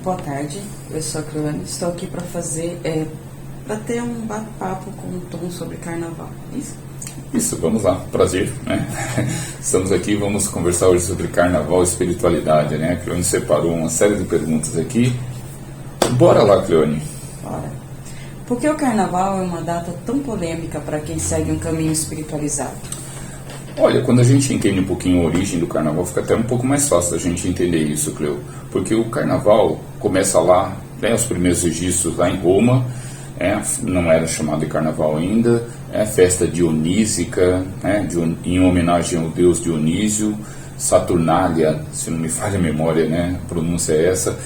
Boa tarde, eu sou a Cleone, estou aqui para ter um bate-papo com o Tom sobre carnaval, Isso, vamos lá, prazer, né? Estamos aqui, vamos conversar hoje sobre carnaval e espiritualidade, né? A Cleone separou uma série de perguntas aqui. Bora lá, Cleone. Bora. Por que o carnaval é uma data tão polêmica para quem segue um caminho espiritualizado? Olha, quando a gente entende um pouquinho a origem do carnaval, fica até um pouco mais fácil da gente entender isso, Cleo. Porque o carnaval começa lá, né, os primeiros registros lá em Roma, não era chamado de carnaval ainda, festa dionísica, em homenagem ao deus Dionísio, Saturnália, se não me falha a memória, né, a pronúncia é essa,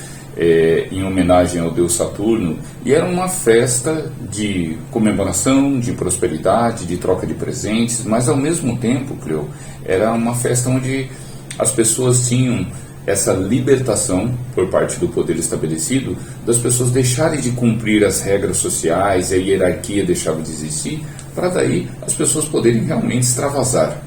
em homenagem ao deus Saturno, e era uma festa de comemoração, de prosperidade, de troca de presentes, mas ao mesmo tempo, Cleo, era uma festa onde as pessoas tinham essa libertação por parte do poder estabelecido, das pessoas deixarem de cumprir as regras sociais, a hierarquia deixava de existir, para daí as pessoas poderem realmente extravasar.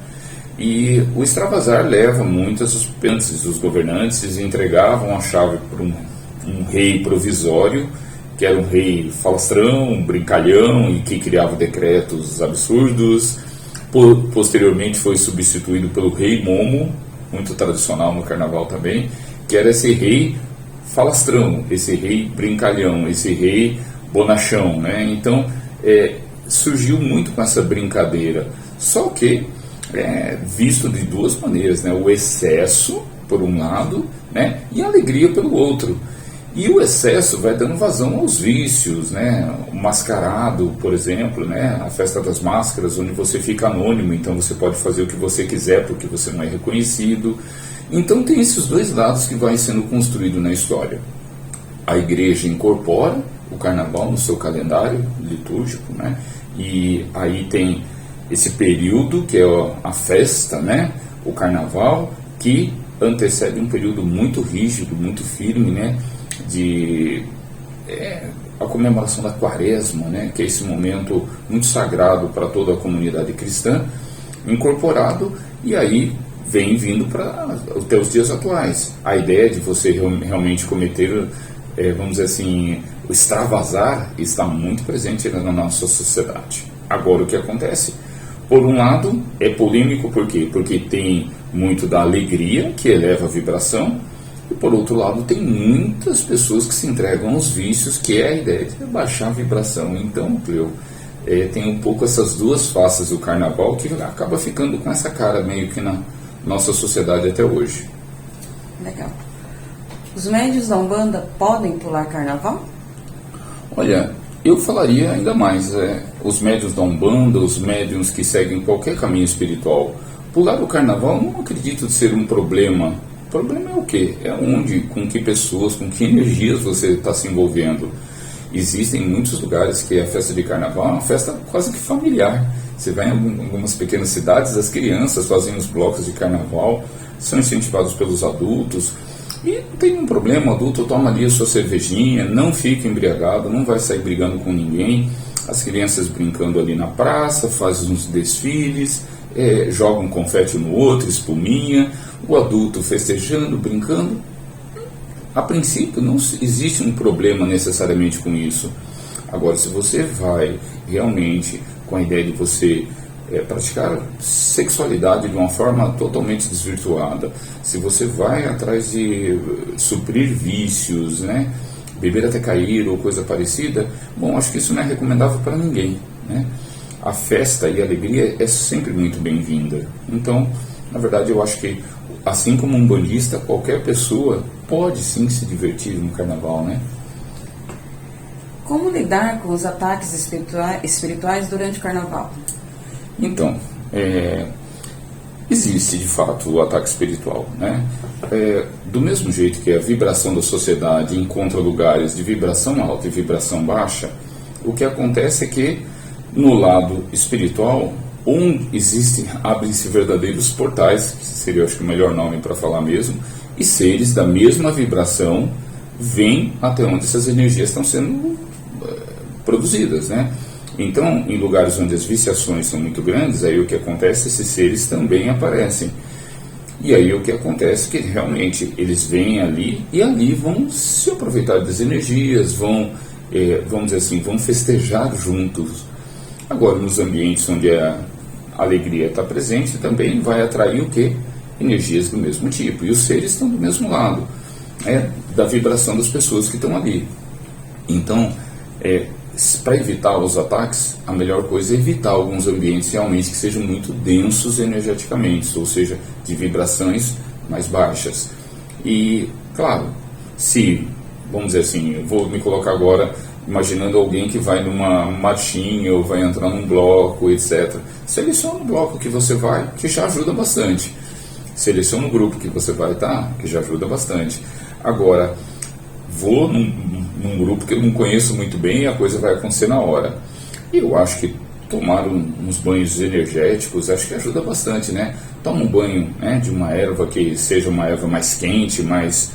E o extravasar leva muitas, antes os governantes entregavam a chave para um rei provisório, que era um rei falastrão, brincalhão e que criava decretos absurdos. Posteriormente foi substituído pelo rei Momo, muito tradicional no carnaval também, que era esse rei falastrão, esse rei brincalhão, esse rei bonachão, né? Então surgiu muito com essa brincadeira, só que visto de duas maneiras, né? O excesso por um lado, né? E a alegria pelo outro. E o excesso vai dando vazão aos vícios, né? O mascarado, por exemplo, né? A festa das máscaras, onde você fica anônimo, então você pode fazer o que você quiser porque você não é reconhecido. Então tem esses dois lados que vai sendo construído na história. A igreja incorpora o carnaval no seu calendário litúrgico, né? E aí tem esse período que é a festa, né? O carnaval, que antecede um período muito rígido, muito firme, né? A comemoração da Quaresma, né, que é esse momento muito sagrado para toda a comunidade cristã, incorporado, e aí vem vindo para até os dias atuais. A ideia de você realmente cometer, vamos dizer assim, o extravasar está muito presente na nossa sociedade. Agora, o que acontece? Por um lado, é polêmico, por quê? Porque tem muito da alegria, que eleva a vibração, e por outro lado, tem muitas pessoas que se entregam aos vícios, que é a ideia de baixar a vibração. Então, Cleo, tem um pouco essas duas faces do carnaval que acaba ficando com essa cara meio que na nossa sociedade até hoje. Legal. Os médiuns da Umbanda podem pular carnaval? Olha, eu falaria ainda mais. Os médiuns da Umbanda, os médiuns que seguem qualquer caminho espiritual, pular o carnaval não acredito ser um problema. O problema é o quê? É onde, com que pessoas, com que energias você está se envolvendo. Existem muitos lugares que a festa de carnaval é uma festa quase que familiar. Você vai em algumas pequenas cidades, as crianças fazem os blocos de carnaval, são incentivados pelos adultos. E não tem um problema, o adulto toma ali a sua cervejinha, não fica embriagado, não vai sair brigando com ninguém. As crianças brincando ali na praça, fazem uns desfiles, jogam confete no outro, espuminha, o adulto festejando, brincando. A princípio não existe um problema necessariamente com isso. Agora, se você vai realmente com a ideia de você praticar sexualidade de uma forma totalmente desvirtuada, se você vai atrás de suprir vícios, né, beber até cair ou coisa parecida, bom, acho que isso não é recomendável para ninguém, né? A festa e a alegria é sempre muito bem-vinda. Então, na verdade, eu acho que, assim como um bandista, qualquer pessoa pode sim se divertir no carnaval, né? Como lidar com os ataques espirituais durante o carnaval? Então, existe de fato o ataque espiritual, né? Do mesmo jeito que a vibração da sociedade encontra lugares de vibração alta e vibração baixa, o que acontece é que no lado espiritual, abrem-se verdadeiros portais, que seria, acho que, o melhor nome para falar mesmo, e seres da mesma vibração vêm até onde essas energias estão sendo produzidas, né? Então, em lugares onde as viciações são muito grandes, aí o que acontece, esses seres também aparecem. E aí o que acontece é que realmente eles vêm ali e ali vão se aproveitar das energias, vão, vamos dizer assim, vão festejar juntos. Agora, nos ambientes onde a alegria está presente, também vai atrair o quê? Energias do mesmo tipo. E os seres estão do mesmo lado, da vibração das pessoas que estão ali. Então, para evitar os ataques, a melhor coisa é evitar alguns ambientes realmente que sejam muito densos energeticamente, ou seja, de vibrações mais baixas. E, claro, se, vamos dizer assim, eu vou me colocar agora imaginando alguém que vai numa marchinha ou vai entrar num bloco, etc. Seleciona o bloco que você vai, que já ajuda bastante. Seleciona o grupo que você vai estar, que já ajuda bastante. Agora, vou num grupo que eu não conheço muito bem e a coisa vai acontecer na hora. Eu acho que tomar uns banhos energéticos, acho que ajuda bastante, né? Toma um banho, né, de uma erva que seja uma erva mais quente, mais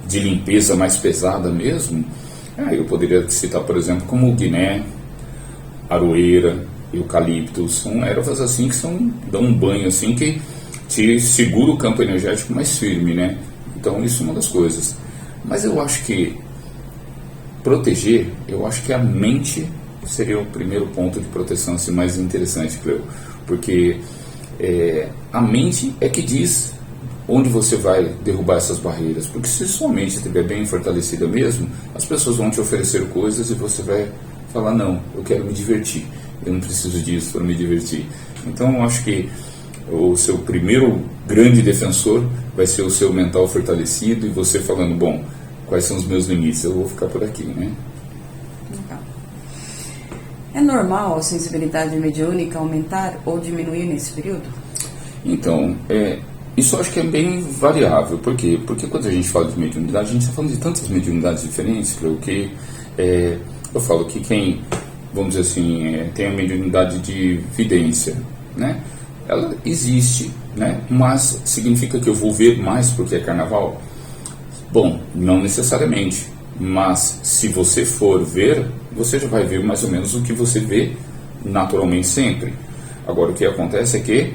de limpeza mais pesada mesmo. Eu poderia citar, por exemplo, como o guiné, aroeira, eucalipto. São ervas assim que dão um banho assim que te segura o campo energético mais firme, né? Então isso é uma das coisas. Mas eu acho que proteger, eu acho que a mente seria o primeiro ponto de proteção assim, mais interessante, Cleo. Porque a mente é que diz onde você vai derrubar essas barreiras. Porque se sua mente estiver bem fortalecida mesmo, as pessoas vão te oferecer coisas e você vai falar, não, eu quero me divertir. Eu não preciso disso para me divertir. Então eu acho que o seu primeiro grande defensor vai ser o seu mental fortalecido e você falando, bom, quais são os meus limites? Eu vou ficar por aqui, né? Legal. É normal a sensibilidade mediúnica aumentar ou diminuir nesse período? Então, isso eu acho que é bem variável. Por quê? Porque quando a gente fala de mediunidade, a gente está falando de tantas mediunidades diferentes, creio que eu falo que quem, vamos dizer assim, tem a mediunidade de vidência, né? Ela existe, né? Mas significa que eu vou ver mais porque é carnaval? Bom, não necessariamente, mas se você for ver, você já vai ver mais ou menos o que você vê naturalmente sempre. Agora o que acontece é que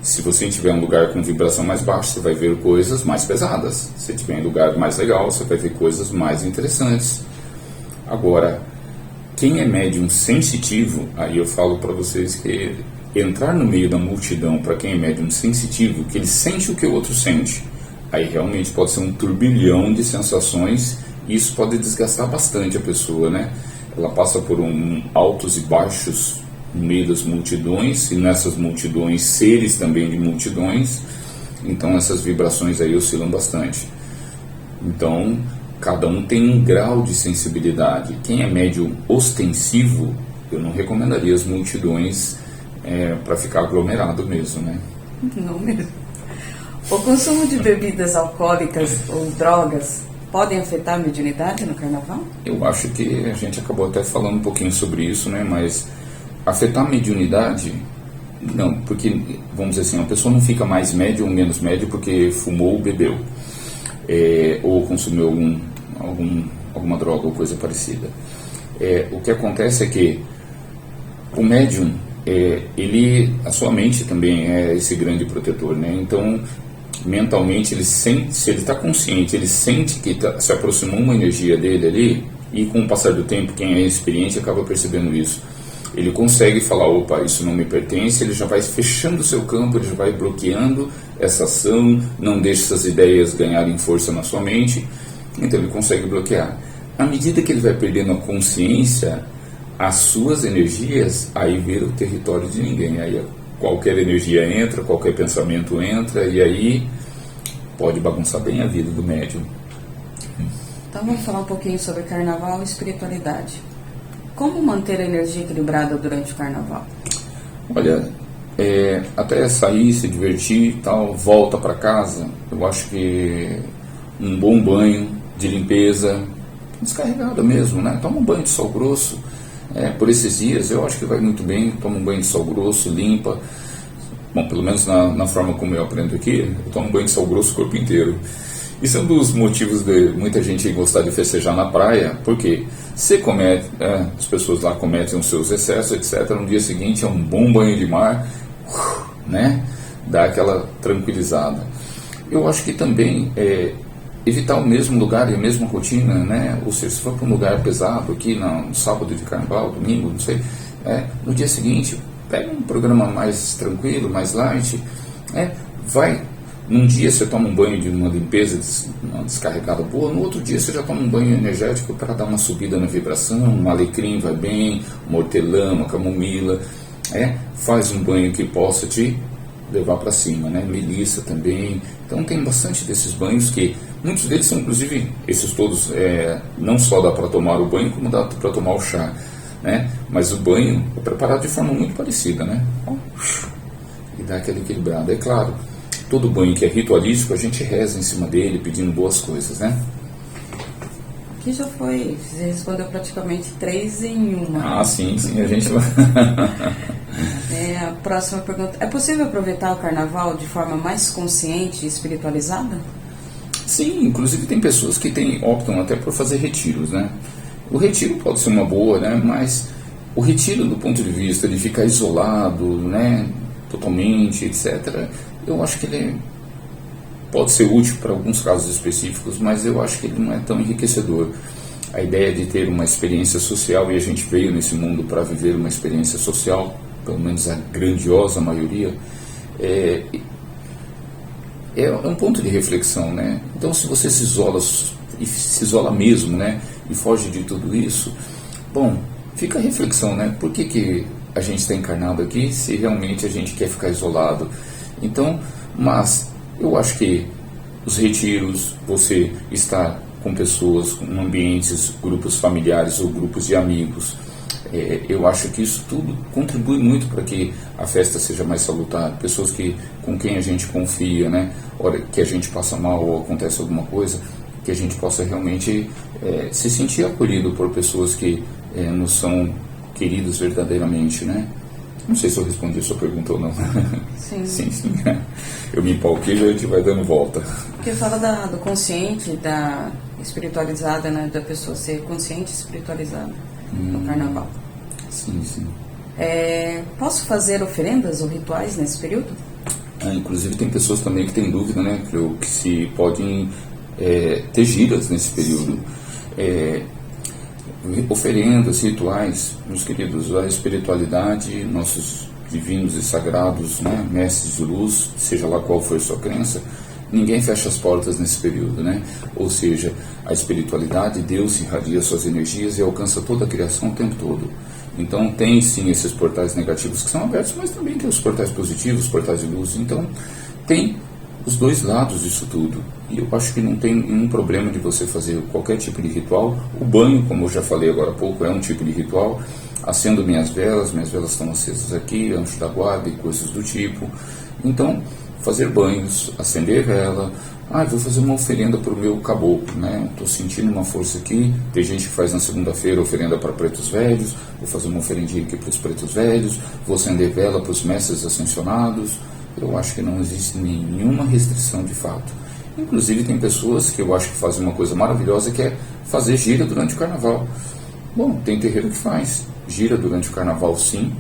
se você estiver em um lugar com vibração mais baixa, você vai ver coisas mais pesadas. Se estiver em um lugar mais legal, você vai ver coisas mais interessantes. Agora, quem é médium sensitivo, aí eu falo para vocês que entrar no meio da multidão, para quem é médium sensitivo, que ele sente o que o outro sente, aí realmente pode ser um turbilhão de sensações e isso pode desgastar bastante a pessoa, né? Ela passa por altos e baixos no meio das multidões e nessas multidões seres também de multidões, então essas vibrações aí oscilam bastante. Então cada um tem um grau de sensibilidade. Quem é médium ostensivo, eu não recomendaria as multidões para ficar aglomerado mesmo, né? Não mesmo. O consumo de bebidas alcoólicas ou drogas podem afetar a mediunidade no carnaval? Eu acho que a gente acabou até falando um pouquinho sobre isso, né? Mas afetar a mediunidade, não, porque, vamos dizer assim, a pessoa não fica mais média ou menos média porque fumou ou bebeu, ou consumiu alguma droga ou coisa parecida. O que acontece é que o médium, a sua mente também é esse grande protetor, né? Então, mentalmente, ele sente, se ele está consciente, ele sente que se aproximou uma energia dele ali, e com o passar do tempo, quem é experiente acaba percebendo isso. Ele consegue falar, opa, isso não me pertence, ele já vai fechando o seu campo, ele já vai bloqueando essa ação, não deixa essas ideias ganharem força na sua mente, então ele consegue bloquear. À medida que ele vai perdendo a consciência, as suas energias, aí vira o território de ninguém, aí qualquer energia entra, qualquer pensamento entra, e aí pode bagunçar bem a vida do médium. Então vamos falar um pouquinho sobre carnaval e espiritualidade. Como manter a energia equilibrada durante o carnaval? Olha, até sair, se divertir e tal, volta para casa, eu acho que um bom banho de limpeza, descarregada mesmo, né? Toma um banho de sal grosso, por esses dias eu acho que vai muito bem, toma um banho de sal grosso, limpa. Bom, pelo menos na forma como eu aprendo aqui, eu tomo um banho de sal grosso o corpo inteiro. Isso é um dos motivos de muita gente gostar de festejar na praia, porque as pessoas lá cometem os seus excessos, etc. No dia seguinte é um bom banho de mar, né? dá aquela tranquilizada. Eu acho que também evitar o mesmo lugar e a mesma rotina, né? Ou seja, se for para um lugar pesado aqui no sábado de carnaval, domingo, não sei, no dia seguinte pega um programa mais tranquilo, mais light, vai. Num dia você toma um banho de uma limpeza, uma descarregada boa, no outro dia você já toma um banho energético para dar uma subida na vibração, um alecrim vai bem, uma hortelã, uma camomila, faz um banho que possa te levar para cima, né? Melissa também. Então tem bastante desses banhos que, muitos deles são inclusive, esses todos, não só dá para tomar o banho, como dá para tomar o chá, né? Mas o banho é preparado de forma muito parecida, né? E dá aquela equilibrada, é claro. Todo banho que é ritualístico, a gente reza em cima dele, pedindo boas coisas, né? Aqui já foi, você respondeu praticamente 3 em 1. Ah, sim, a gente... A próxima pergunta. É possível aproveitar o carnaval de forma mais consciente e espiritualizada? Sim, inclusive tem pessoas que optam até por fazer retiros, né? O retiro pode ser uma boa, né? Mas o retiro do ponto de vista de ficar isolado, né? Totalmente, etc., eu acho que ele pode ser útil para alguns casos específicos, mas eu acho que ele não é tão enriquecedor. A ideia de ter uma experiência social, e a gente veio nesse mundo para viver uma experiência social, pelo menos a grandiosa maioria, é um ponto de reflexão, né? Então, se você se isola mesmo, né? E foge de tudo isso, bom, fica a reflexão, né? Por que a gente está encarnado aqui se realmente a gente quer ficar isolado? Então, mas eu acho que os retiros, você estar com pessoas, com ambientes, grupos familiares ou grupos de amigos, eu acho que isso tudo contribui muito para que a festa seja mais salutar. Pessoas com quem a gente confia, né? Hora que a gente passa mal ou acontece alguma coisa, que a gente possa realmente se sentir acolhido por pessoas que nos são queridos verdadeiramente, né? Não sei se eu respondi a sua pergunta ou não. Sim. Sim. Eu me empolguei e a gente vai dando volta. Porque fala do consciente, da espiritualizada, né? Da pessoa ser consciente e espiritualizada no carnaval. Sim. Posso fazer oferendas ou rituais nesse período? Inclusive tem pessoas também que têm dúvida, né? Que se podem ter giras nesse período. Oferendas, rituais, meus queridos, a espiritualidade, nossos divinos e sagrados, né, mestres de luz, seja lá qual for a sua crença, ninguém fecha as portas nesse período, né? Ou seja, a espiritualidade, Deus irradia suas energias e alcança toda a criação o tempo todo. Então tem sim esses portais negativos que são abertos, mas também tem os portais positivos, os portais de luz. Então tem os dois lados disso tudo. E eu acho que não tem nenhum problema de você fazer qualquer tipo de ritual. O banho, como eu já falei agora há pouco, é um tipo de ritual. Acendo minhas velas estão acesas aqui, anjo da guarda e coisas do tipo. Então, fazer banhos, acender vela. Vou fazer uma oferenda para o meu caboclo, né? Estou sentindo uma força aqui. Tem gente que faz na segunda-feira oferenda para pretos velhos. Vou fazer uma oferendinha aqui para os pretos velhos. Vou acender vela para os mestres ascensionados. Eu acho que não existe nenhuma restrição de fato. Inclusive tem pessoas que eu acho que fazem uma coisa maravilhosa, que é fazer gira durante o carnaval. Bom, tem terreiro que faz gira durante o carnaval, sim,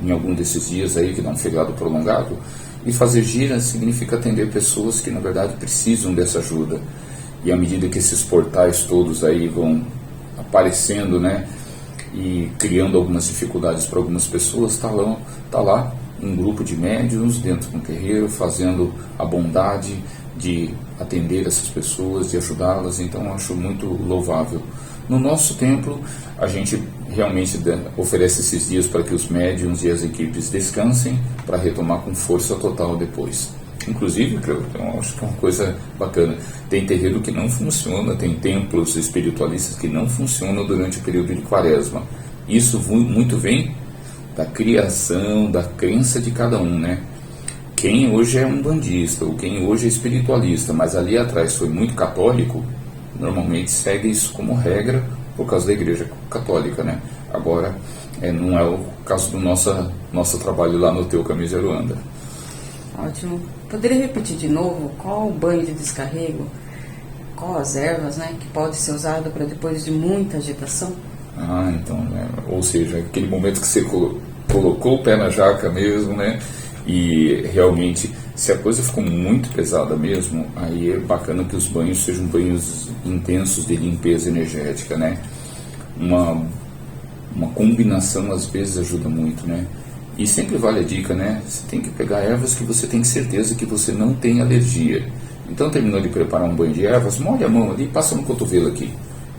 em algum desses dias aí que dá um feriado prolongado. E fazer gira significa atender pessoas que na verdade precisam dessa ajuda. E à medida que esses portais todos aí vão aparecendo, né, e criando algumas dificuldades para algumas pessoas, tá lá um grupo de médiuns dentro do terreiro fazendo a bondade de atender essas pessoas, de ajudá-las. Então eu acho muito louvável. No nosso templo, a gente realmente oferece esses dias para que os médiuns e as equipes descansem, para retomar com força total depois. Inclusive, eu acho que é uma coisa bacana. Tem terreiro que não funciona, tem templos espiritualistas que não funcionam durante o período de quaresma. Isso muito vem da criação, da crença de cada um, né? Quem hoje é um bandista, ou quem hoje é espiritualista, mas ali atrás foi muito católico, normalmente segue isso como regra por causa da Igreja Católica, né? Agora, não é o caso do nosso trabalho lá no Teu Caminho de Aruanda. Ótimo. Poderia repetir de novo qual o banho de descarrego, qual as ervas, né, que pode ser usado para depois de muita agitação? Então, ou seja, aquele momento que você colocou o pé na jaca mesmo, né? E realmente, se a coisa ficou muito pesada mesmo, aí é bacana que os banhos sejam banhos intensos de limpeza energética, né? Uma combinação às vezes ajuda muito, né? E sempre vale a dica, né? Você tem que pegar ervas que você tem certeza que você não tem alergia. Então terminou de preparar um banho de ervas, molha a mão ali, passa no cotovelo aqui.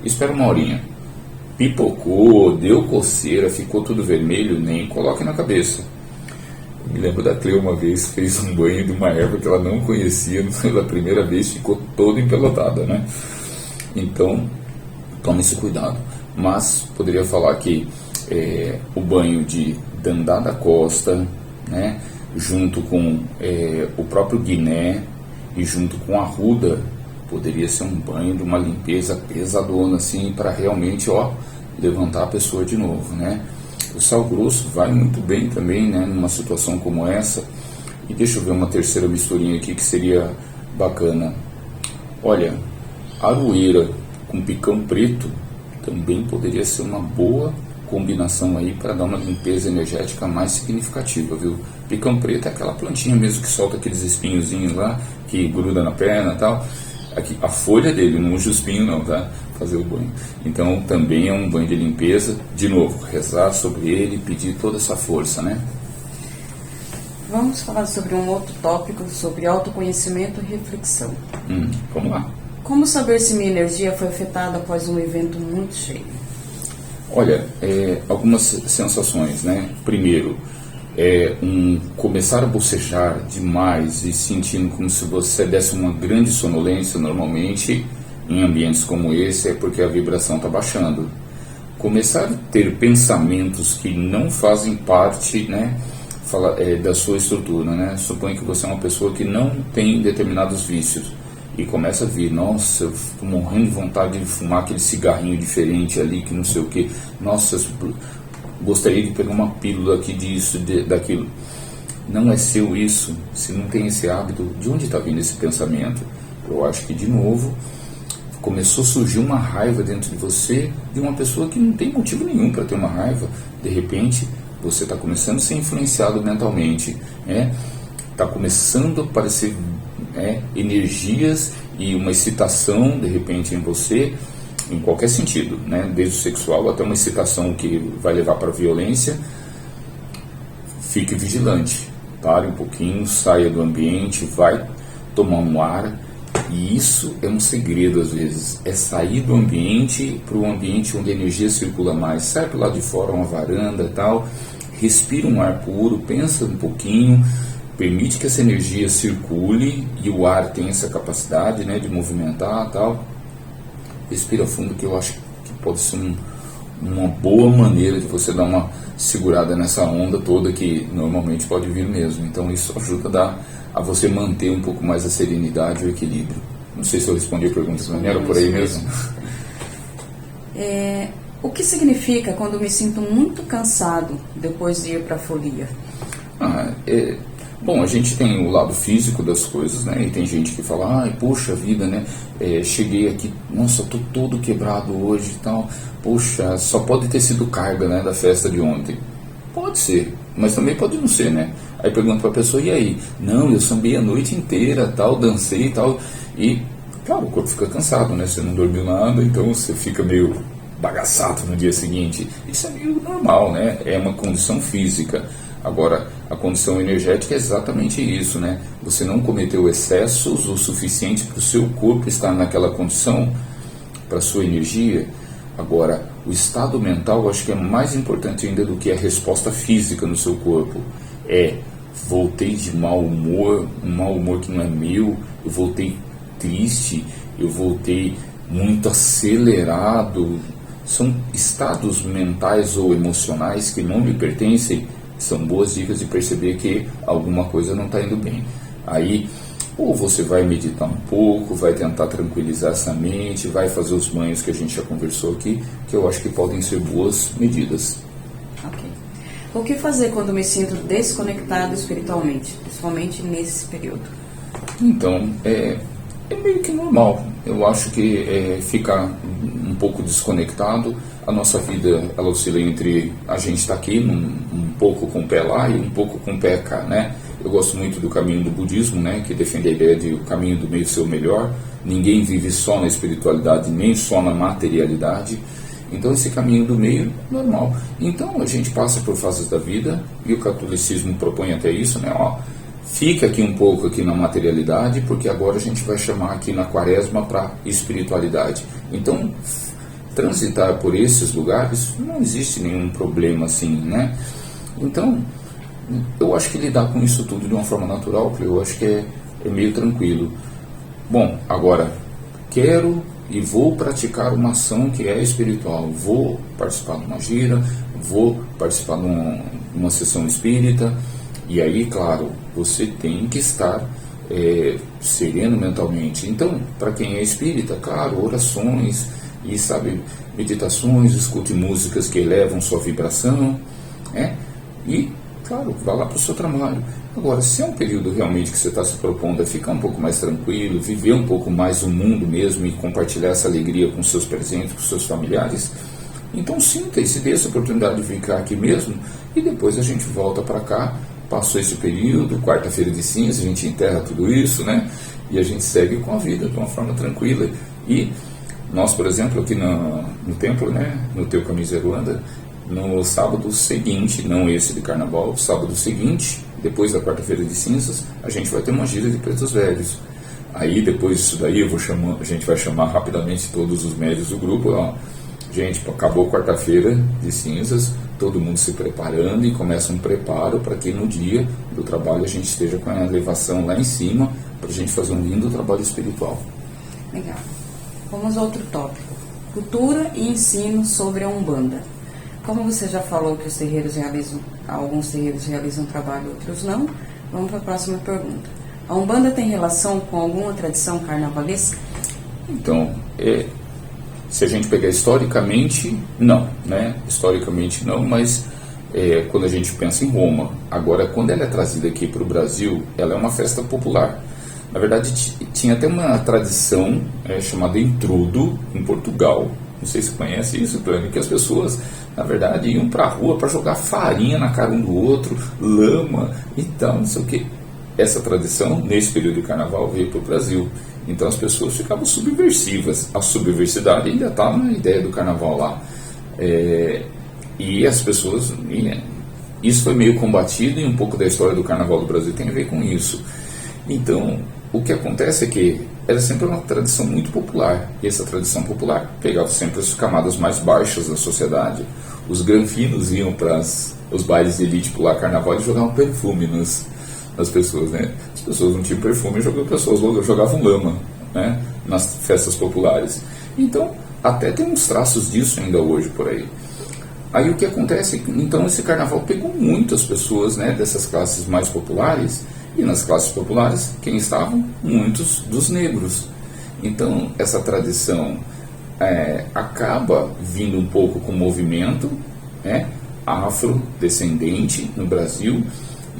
Espera uma horinha. Pipocou, deu coceira, ficou tudo vermelho, nem coloque na cabeça. Eu me lembro da Cleo uma vez, fez um banho de uma erva que ela não conhecia, pela primeira vez ficou toda empelotada, né? Então, tome esse cuidado. Mas poderia falar que o banho de Dandá da Costa, né, junto com o próprio Guiné e junto com a Arruda, poderia ser um banho de uma limpeza pesadona, assim, para realmente, levantar a pessoa de novo, né? O sal grosso vai muito bem também, né, numa situação como essa. E deixa eu ver uma terceira misturinha aqui que seria bacana. Olha, aroeira com picão preto também poderia ser uma boa combinação aí para dar uma limpeza energética mais significativa, viu? Picão preto é aquela plantinha mesmo que solta aqueles espinhozinhos lá, que gruda na perna e tal. Aqui, a folha dele, não usa o espinho não, tá? Fazer o banho. Então também é um banho de limpeza. De novo, rezar sobre ele, pedir toda essa força, né? Vamos falar sobre um outro tópico, sobre autoconhecimento e reflexão. Vamos lá. Como saber se minha energia foi afetada após um evento muito cheio? Olha, algumas sensações, né? Primeiro, começar a bocejar demais e sentindo como se você desse uma grande sonolência. Normalmente, em ambientes como esse, é porque a vibração está baixando. Começar a ter pensamentos que não fazem parte, né, da sua estrutura, né? Suponha que você é uma pessoa que não tem determinados vícios e começa a vir, nossa, eu estou morrendo de vontade de fumar aquele cigarrinho diferente ali, que não sei o que, nossa, gostaria de pegar uma pílula aqui disso, daquilo. Não é seu isso, se não tem esse hábito, de onde está vindo esse pensamento? Eu acho que, de novo, começou a surgir uma raiva dentro de você, de uma pessoa que não tem motivo nenhum para ter uma raiva. De repente, você está começando a ser influenciado mentalmente, está começando a aparecer energias e uma excitação, de repente, em você, em qualquer sentido, né? Desde o sexual até uma excitação que vai levar para a violência. Fique vigilante, pare um pouquinho, saia do ambiente, vai tomar um ar. E isso é um segredo às vezes, é sair do ambiente para o ambiente onde a energia circula mais. Sai para lá de fora, uma varanda e tal, respira um ar puro, pensa um pouquinho, permite que essa energia circule, e o ar tem essa capacidade, né, de movimentar e tal. Respira fundo, que eu acho que pode ser uma boa maneira de você dar uma segurada nessa onda toda que normalmente pode vir mesmo. Então isso ajuda a você manter um pouco mais a serenidade e o equilíbrio. Não sei se eu respondi a pergunta de maneira por aí mesmo. O que significa quando me sinto muito cansado depois de ir para a folia? Bom, a gente tem o lado físico das coisas, né? E tem gente que fala, ai, poxa vida, né? Cheguei aqui, nossa, tô todo quebrado hoje e tal. Poxa, só pode ter sido carga, né, da festa de ontem. Pode ser, mas também pode não ser, né? Aí pergunta pra pessoa, e aí? Não, eu sambei a noite inteira, tal, dancei e tal. E, claro, o corpo fica cansado, né? Você não dormiu nada, então você fica meio bagaçado no dia seguinte. Isso é meio normal, né? É uma condição física. Agora, a condição energética é exatamente isso, né? Você não cometeu excessos o suficiente para o seu corpo estar naquela condição, para a sua energia. Agora, o estado mental eu acho que é mais importante ainda do que a resposta física no seu corpo. Voltei de mau humor, um mau humor que não é meu, eu voltei triste, eu voltei muito acelerado. São estados mentais ou emocionais que não me pertencem. São boas dicas de perceber que alguma coisa não está indo bem. Aí, ou você vai meditar um pouco, vai tentar tranquilizar essa mente, vai fazer os banhos que a gente já conversou aqui, que eu acho que podem ser boas medidas. Ok. O que fazer quando me sinto desconectado espiritualmente, principalmente nesse período? Então, é meio que normal. Eu acho que ficar um pouco desconectado, a nossa vida ela oscila entre a gente estar aqui um pouco com o pé lá e um pouco com o pé cá, né? Eu gosto muito do caminho do budismo, né, que defende a ideia de o caminho do meio ser o melhor. Ninguém vive só na espiritualidade, nem só na materialidade. Então esse caminho do meio, normal. Então a gente passa por fases da vida, e o catolicismo propõe até isso, né? Ó, fica aqui um pouco aqui na materialidade, porque agora a gente vai chamar aqui na quaresma para espiritualidade. Então, transitar por esses lugares, não existe nenhum problema assim, né? Então, eu acho que lidar com isso tudo de uma forma natural, eu acho que é meio tranquilo. Bom, agora, quero e vou praticar uma ação que é espiritual, vou participar de uma gira, vou participar de uma sessão espírita, e aí, claro, você tem que estar sereno mentalmente. Então, para quem é espírita, claro, orações, e sabe, meditações, escute músicas que elevam sua vibração, e, claro, vá lá para o seu trabalho. Agora, se é um período realmente que você está se propondo a ficar um pouco mais tranquilo, viver um pouco mais o mundo mesmo e compartilhar essa alegria com seus presentes, com seus familiares, então sinta e se dê essa oportunidade de ficar aqui mesmo, e depois a gente volta para cá. Passou esse período, quarta-feira de cinza, a gente enterra tudo isso, né? E a gente segue com a vida de uma forma tranquila. E nós, por exemplo, aqui no templo, né, no Teu Caminho Zeruanda, no sábado seguinte, não esse de carnaval, sábado seguinte, depois da quarta-feira de cinzas, a gente vai ter uma gira de pretos velhos. Aí, depois disso daí, a gente vai chamar rapidamente todos os médios do grupo. Ó, gente, acabou quarta-feira de cinzas, todo mundo se preparando, e começa um preparo para que no dia do trabalho a gente esteja com a elevação lá em cima, para a gente fazer um lindo trabalho espiritual. Legal. Vamos a outro tópico. Cultura e ensino sobre a Umbanda. Como você já falou que os terreiros alguns terreiros realizam trabalho, outros não, vamos para a próxima pergunta. A Umbanda tem relação com alguma tradição carnavalesca? Então, se a gente pegar historicamente, não, né? Historicamente não, mas quando a gente pensa em Roma, agora quando ela é trazida aqui para o Brasil, ela é uma festa popular. Na verdade, tinha até uma tradição chamada intrudo em Portugal. Não sei se você conhece isso, Clânio, que as pessoas, na verdade, iam para a rua para jogar farinha na cara um do outro, lama e tal, não sei o que. Essa tradição, nesse período de carnaval, veio para o Brasil. Então as pessoas ficavam subversivas. A subversidade ainda está na ideia do carnaval lá. E as pessoas... Isso foi meio combatido, e um pouco da história do carnaval do Brasil tem a ver com isso. Então, o que acontece é que era sempre uma tradição muito popular, e essa tradição popular pegava sempre as camadas mais baixas da sociedade. Os granfinos iam para os bailes de elite pular carnaval e jogavam perfume nas pessoas, né? As pessoas não tinham perfume, as pessoas jogavam lama, né, nas festas populares. Então, até tem uns traços disso ainda hoje por aí. Aí o que acontece? Então esse carnaval pegou muitas pessoas, né, dessas classes mais populares. E nas classes populares, quem estavam? Muitos dos negros. Então, essa tradição acaba vindo um pouco com o movimento afrodescendente no Brasil,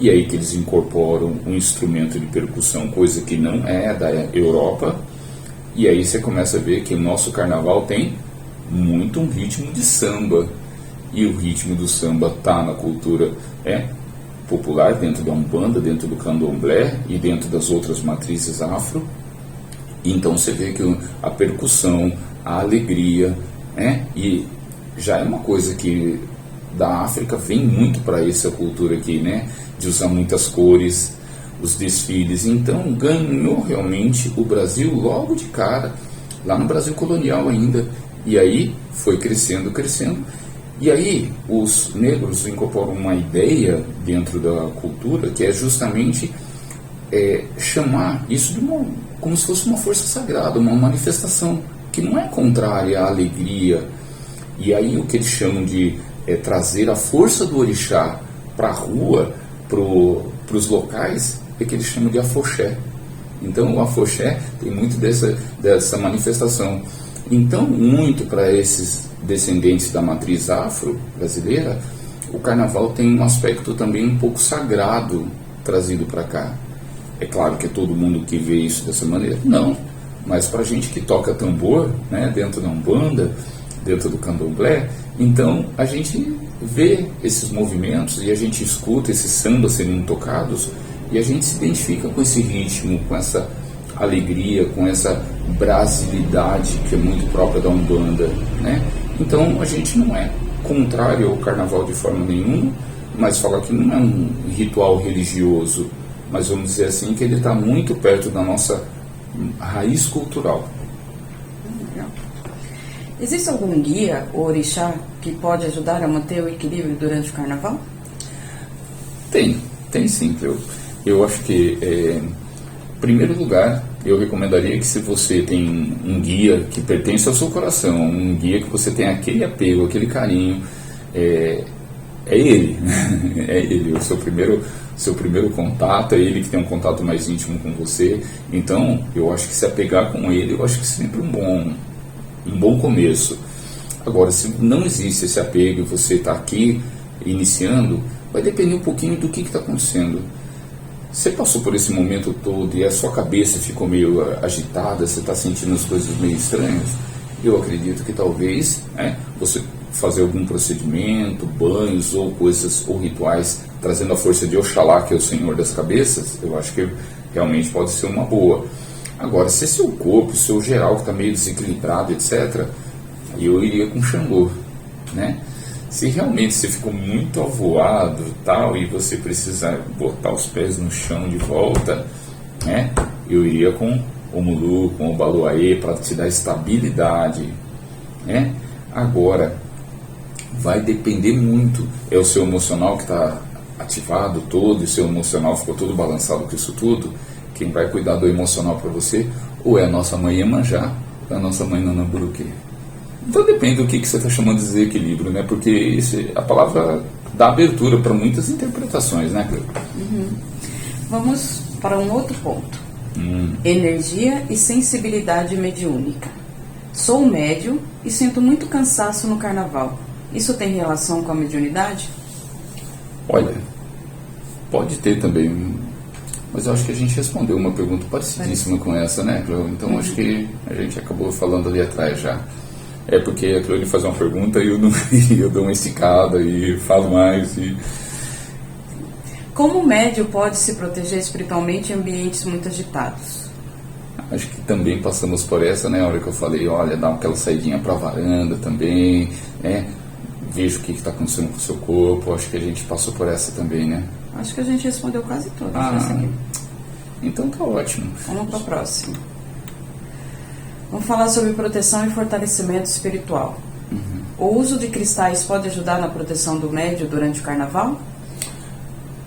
e aí que eles incorporam um instrumento de percussão, coisa que não é da Europa, e aí você começa a ver que o nosso carnaval tem muito um ritmo de samba, e o ritmo do samba está na cultura popular, dentro da Umbanda, dentro do Candomblé e dentro das outras matrizes afro. Então você vê que a percussão, a alegria, e já é uma coisa que da África vem muito para essa cultura aqui, né, de usar muitas cores, os desfiles. Então ganhou realmente o Brasil logo de cara, lá no Brasil colonial ainda, e aí foi crescendo. E aí os negros incorporam uma ideia dentro da cultura que é justamente chamar isso de como se fosse uma força sagrada, uma manifestação que não é contrária à alegria. E aí o que eles chamam de trazer a força do orixá para a rua, para os locais, é que eles chamam de afoxé. Então o afoxé tem muito dessa manifestação. Então, muito para esses descendentes da matriz afro-brasileira, o carnaval tem um aspecto também um pouco sagrado trazido para cá. É claro que é todo mundo que vê isso dessa maneira? Não. Mas para a gente que toca tambor, né, dentro da Umbanda, dentro do Candomblé, então a gente vê esses movimentos e a gente escuta esses sambas sendo tocados, E a gente se identifica com esse ritmo, com essa alegria, com essa brasilidade que é muito própria da Umbanda, né? Então a gente não é contrário ao carnaval de forma nenhuma, mas fala que não é um ritual religioso, mas vamos dizer assim que ele está muito perto da nossa raiz cultural. Existe algum guia ou orixá que pode ajudar a manter o equilíbrio durante o carnaval? Tem sim, eu acho que em primeiro lugar eu recomendaria que se você tem um guia que pertence ao seu coração, um guia que você tem aquele apego, aquele carinho, é ele, é ele, o seu primeiro contato, é ele que tem um contato mais íntimo com você. Então eu acho que se apegar com ele, eu acho que sempre um bom começo. Agora, se não existe esse apego e você está aqui iniciando, vai depender um pouquinho do que está acontecendo. Você passou por esse momento todo e a sua cabeça ficou meio agitada, você está sentindo as coisas meio estranhas, eu acredito que talvez você fazer algum procedimento, banhos ou coisas ou rituais trazendo a força de Oxalá, que é o Senhor das cabeças, eu acho que realmente pode ser uma boa. Agora, se seu corpo, seu geral que está meio desequilibrado, etc., eu iria com Xangô, né? Se realmente você ficou muito avoado tal, e você precisa botar os pés no chão de volta, né? Eu iria com o Mulu, com o Baluaê, para te dar estabilidade, né? Agora, vai depender muito, é o seu emocional que está ativado todo, e o seu emocional ficou todo balançado com isso tudo. Quem vai cuidar do emocional para você, ou é a nossa mãe Iemanjá, ou é a nossa mãe Nanamburuquê. Então depende do que você está chamando de desequilíbrio, né? Porque a palavra dá abertura para muitas interpretações, né, Cleo? Vamos para um outro ponto. Energia e sensibilidade mediúnica. Sou médium e sinto muito cansaço no carnaval. Isso tem relação com a mediunidade? Olha, pode ter também, mas eu acho que a gente respondeu uma pergunta parecidíssima com essa, né, Cleo? Então acho que a gente acabou falando ali atrás já. É porque a Cleo faz uma pergunta e eu dou uma esticada e falo mais. Como o médium pode se proteger espiritualmente em ambientes muito agitados? Acho que também passamos por essa, né? A hora que eu falei, olha, dá aquela saidinha para a varanda também, né? Veja o que está acontecendo com o seu corpo. Acho que a gente passou por essa também, né? Acho que a gente respondeu quase todas. Então tá ótimo. Vamos para a próxima. Vamos falar sobre proteção e fortalecimento espiritual. O uso de cristais pode ajudar na proteção do médium durante o carnaval?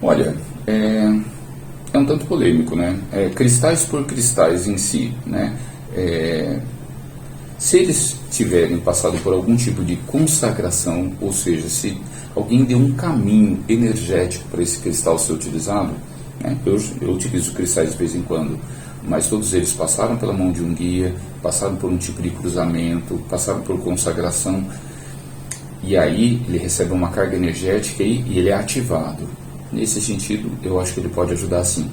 Olha, é um tanto polêmico, né? Cristais por cristais em si, né? Se eles tiverem passado por algum tipo de consagração, ou seja, se alguém deu um caminho energético para esse cristal ser utilizado, né? Eu utilizo cristais de vez em quando, mas todos eles passaram pela mão de um guia, passaram por um tipo de cruzamento, passaram por consagração, e aí ele recebe uma carga energética e ele é ativado. Nesse sentido, eu acho que ele pode ajudar sim.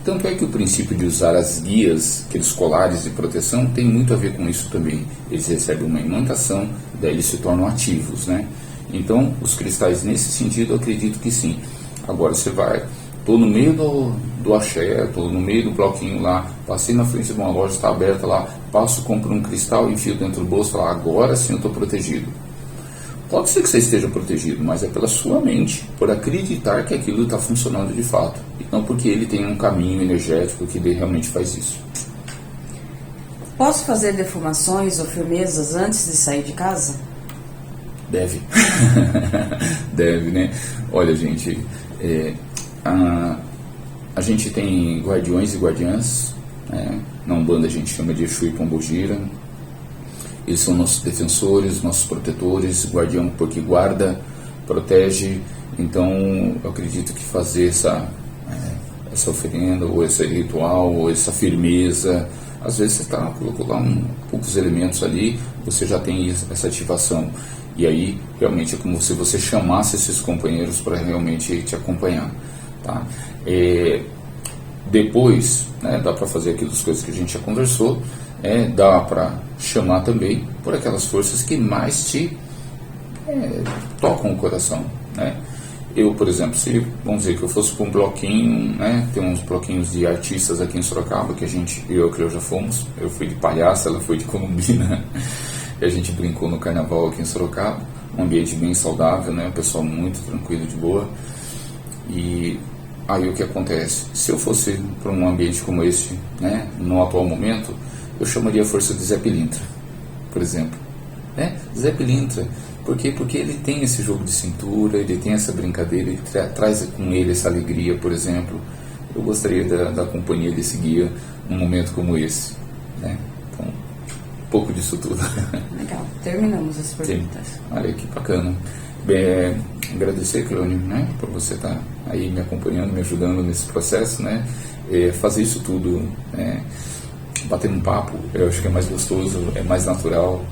Tanto é que o princípio de usar as guias, aqueles colares de proteção, tem muito a ver com isso também. Eles recebem uma imantação, daí eles se tornam ativos, né? Então, os cristais nesse sentido, eu acredito que sim. Agora você vai, estou no meio do axé, estou no meio do bloquinho lá, passei na frente de uma loja, está aberta lá, passo, compro um cristal, enfio dentro do bolso e falo, agora sim eu estou protegido. Pode ser que você esteja protegido, mas é pela sua mente, por acreditar que aquilo está funcionando de fato, e não porque ele tem um caminho energético que ele realmente faz isso. Posso fazer defumações ou firmezas antes de sair de casa? Deve. Deve, né? Olha, gente, a gente tem guardiões e guardiãs, né? Na Umbanda a gente chama de Exu e Pombogira. Eles são nossos defensores, nossos protetores, guardião porque guarda, protege. Então eu acredito que fazer essa oferenda, ou esse ritual, ou essa firmeza, às vezes você colocou lá poucos elementos ali, você já tem essa ativação. E aí realmente é como se você chamasse esses companheiros para realmente te acompanhar, tá? Depois, né, dá para fazer aquelas coisas que a gente já conversou, dá para chamar também por aquelas forças que mais te tocam o coração, né? Eu, por exemplo, se vamos dizer que eu fosse para um bloquinho, né, tem uns bloquinhos de artistas aqui em Sorocaba que eu e a Cleo já fomos. Eu fui de palhaça, ela foi de columbina e a gente brincou no carnaval aqui em Sorocaba, um ambiente bem saudável, né, o pessoal muito tranquilo, de boa. E aí o que acontece? Se eu fosse para um ambiente como esse, né, no atual momento, eu chamaria a força de Zé Pilintra, por exemplo. Zé Pilintra, por quê? Porque ele tem esse jogo de cintura, ele tem essa brincadeira, ele traz com ele essa alegria, por exemplo. Eu gostaria da companhia desse guia num momento como esse, né? Então, um pouco disso tudo. Legal, terminamos as perguntas. Olha que bacana. Bem, agradecer, Cleone, né, por você estar aí me acompanhando, me ajudando nesse processo, né? Fazer isso tudo, bater um papo, eu acho que é mais gostoso, é mais natural,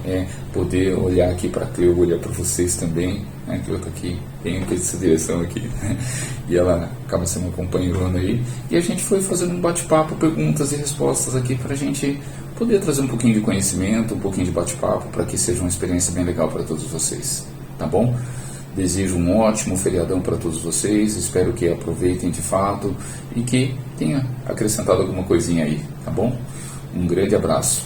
poder olhar aqui para a Cleo, olhar para vocês também, né? Que eu estou aqui, tenho essa direção aqui, né? E ela acaba sendo uma companheirona aí, e a gente foi fazendo um bate-papo, perguntas e respostas aqui para a gente poder trazer um pouquinho de conhecimento, um pouquinho de bate-papo, para que seja uma experiência bem legal para todos vocês, tá bom? Desejo um ótimo feriadão para todos vocês, espero que aproveitem de fato e que tenha acrescentado alguma coisinha aí, tá bom? Um grande abraço.